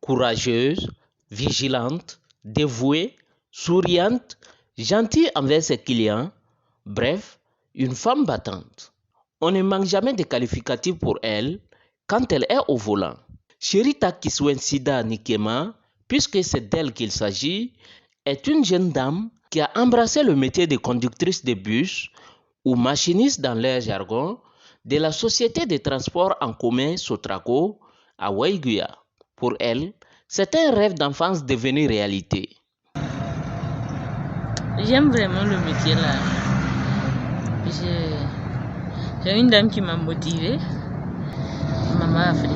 courageuse, vigilante, dévouée, souriante, gentille envers ses clients, bref, une femme battante. On ne manque jamais de qualificatifs pour elle quand elle est au volant. Cherita Kiswensida Nikema, puisque c'est d'elle qu'il s'agit, est une jeune dame qui a embrassé le métier de conductrice de bus ou machiniste dans leur jargon de la société de transport en commun Sotraco à Waiguya. Pour elle, c'est un rêve d'enfance devenu réalité. J'aime vraiment le métier là. J'ai une dame qui m'a motivée, Maman Africa.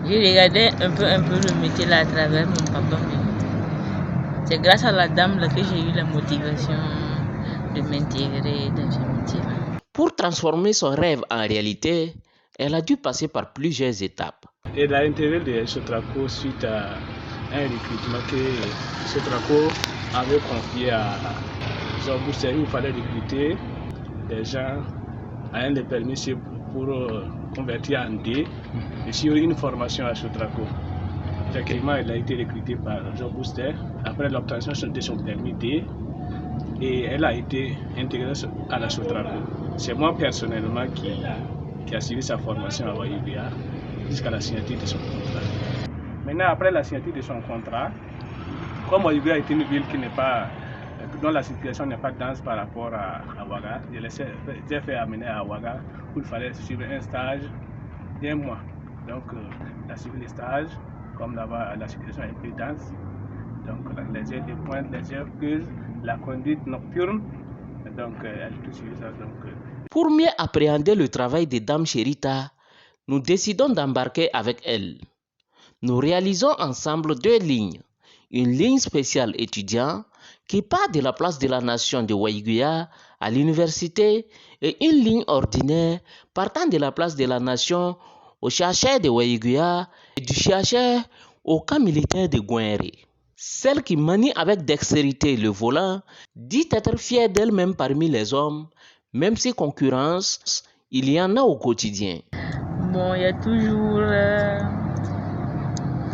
J'ai regardé un peu le métier là à travers mon papa. C'est grâce à la dame là que j'ai eu la motivation de m'intégrer dans ce métier. Pour transformer son rêve en réalité, elle a dû passer par plusieurs étapes. Elle a intégré le Sotraco suite à un recrutement que Sotraco avait confié à Jean Bouster. Il fallait recruter des gens à un des permis pour convertir en D et sur une formation à Sotraco. Effectivement, elle a été recrutée par Jean Bouster après l'obtention de son permis D et elle a été intégrée à la Sotraco. C'est moi personnellement qui a suivi sa formation à Waiguya jusqu'à la signature de son contrat. Maintenant, après la signature de son contrat, comme Waiguya est une ville dont la situation n'est pas dense par rapport à Ouaga, j'ai fait amener à Ouaga où il fallait suivre un stage d'1 mois. Donc, elle a suivi le stage, comme là-bas la situation est plus dense. Donc, les heures de pointe, les heures creuses, la conduite nocturne, donc elle a tout suivi ça. Pour mieux appréhender le travail de Dame Cherita, nous décidons d'embarquer avec elle. Nous réalisons ensemble 2 lignes. Une ligne spéciale étudiant qui part de la place de la Nation de Waiguya à l'université et une ligne ordinaire partant de la place de la Nation au chercheur de Waiguya et du chercheur au camp militaire de Gouinré. Celle qui manie avec dextérité le volant dit être fière d'elle-même parmi les hommes, même si concurrence, il y en a au quotidien. Bon, il y a toujours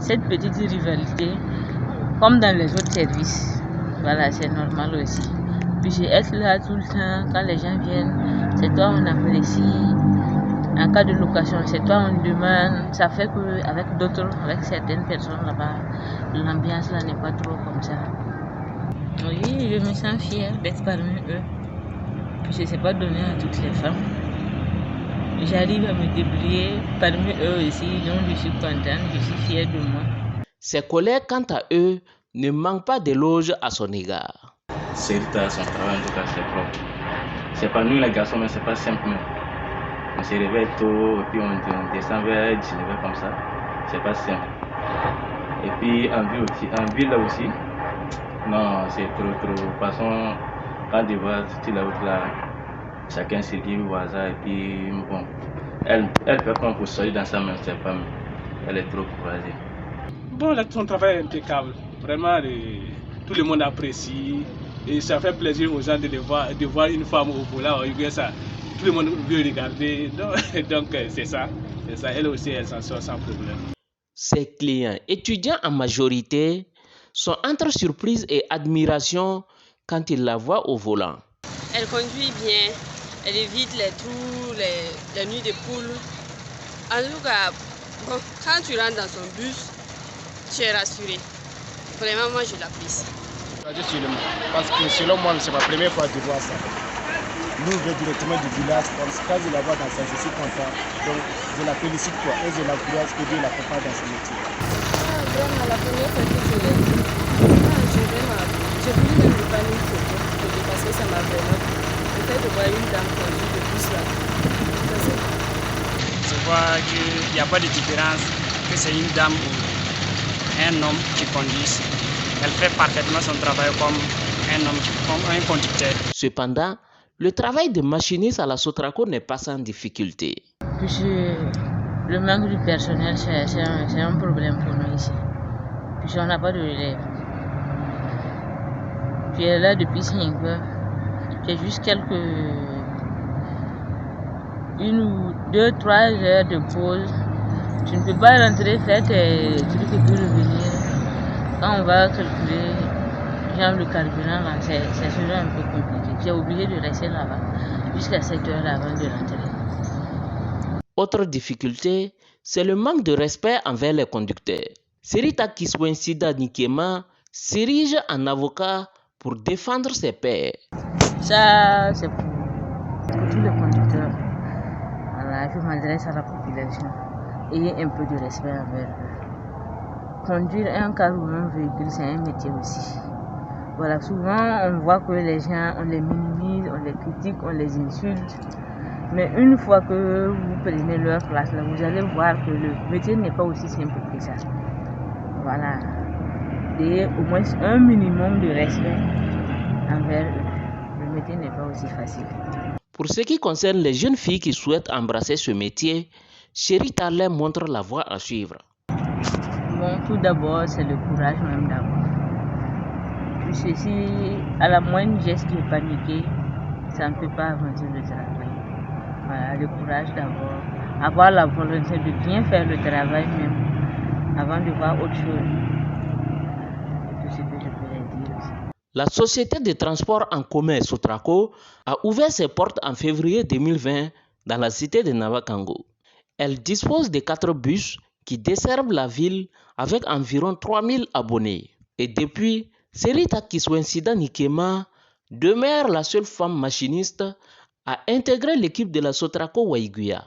cette petite rivalité, comme dans les autres services. Voilà, c'est normal aussi. Puis je être là tout le temps, quand les gens viennent, c'est toi on apprécie. En cas de location, c'est toi on demande. Ça fait qu'avec d'autres, avec certaines personnes là-bas, l'ambiance là n'est pas trop comme ça. Oui, je me sens fière d'être parmi eux. Puis je ne sais pas donner à toutes les femmes. J'arrive à me débrouiller parmi eux aussi, donc je suis contente, je suis fière de moi. Ses collègues, quant à eux, ne manquent pas d'éloges à son égard. C'est son travail, en tout cas, c'est propre. C'est pas nous les garçons, mais c'est pas simple. On se réveille tôt, et puis on descend vers 19h comme ça. C'est pas simple. Et puis en ville là aussi, non, c'est trop. De toute façon, quand tu vois toute la route là, chacun se dit au hasard, et puis bon, elle fait comme pour sortir dans sa même femme. Elle est trop courageuse. Bon, là, son travail est impeccable. Vraiment, tout le monde apprécie. Et ça fait plaisir aux gens de voir une femme au volant. Ça, tout le monde veut regarder. Donc, c'est ça. Elle aussi, elle s'en sort sans problème. Ses clients, étudiants en majorité, sont entre surprise et admiration quand ils la voient au volant. Elle conduit bien. Elle évite les trous, les nuits de poule. En tout cas, bon, quand tu rentres dans son bus, tu es rassuré. Vraiment, moi, je l'apprécie. Parce que selon moi, c'est ma première fois de voir ça. Nous, on vient directement du village. Quand je la vois dans ça, je suis content. Donc, je la félicite et je l'encourage et je l'accompagne dans ce métier. Vraiment, la première fois que je l'ai vu, j'ai voulu même lui prendre une photo parce que ça m'a vraiment plu. Le fait de voir une dame conduire de bus là, ça c'est bon. Je vois qu'il n'y a pas de différence, que c'est une dame ou un homme qui conduit. Elle fait parfaitement son travail comme un homme, comme un conducteur. Cependant, le travail de machiniste à la Sotraco n'est pas sans difficulté. Puis le manque du personnel, c'est un problème pour nous ici. Puis on n'a pas de relève. Puis elle est là depuis 5 heures. J'ai juste 1 ou 2, 3 heures de pause. Tu ne peux pas rentrer faire tes trucs et puis revenir. Quand on va calculer genre le carburant, là, c'est souvent un peu compliqué. Tu es obligé de rester là-bas jusqu'à 7 heures avant de rentrer. Autre difficulté, c'est le manque de respect envers les conducteurs. Serita Kiswensida Nikema s'érige en avocat pour défendre ses pairs. Ça, c'est pour tous les conducteurs. Voilà, je m'adresse à la population. Ayez un peu de respect envers eux. Conduire un car ou un véhicule, c'est un métier aussi. Voilà, souvent on voit que les gens, on les minimise, on les critique, on les insulte. Mais une fois que vous prenez leur place, là, vous allez voir que le métier n'est pas aussi simple que ça. Voilà. Et au moins un minimum de respect envers eux. Le métier n'est pas aussi facile. Pour ce qui concerne les jeunes filles qui souhaitent embrasser ce métier, Chérie Tarlet montre la voie à suivre. Bon, tout d'abord, c'est le courage même d'abord. Puisque si à la moindre geste de paniquer, ça ne peut pas avancer le travail. Voilà, le courage d'abord. Avoir la volonté de bien faire le travail même, avant de voir autre chose. C'est tout ce que je peux leur dire aussi. La société de transport en commun Sotraco a ouvert ses portes en février 2020 dans la cité de Navakango. Elle dispose de 4 bus qui desservent la ville avec environ 3000 abonnés. Et depuis, Serita Kiswensida Nikema demeure la seule femme machiniste à intégrer l'équipe de la Sotraco Waiguya.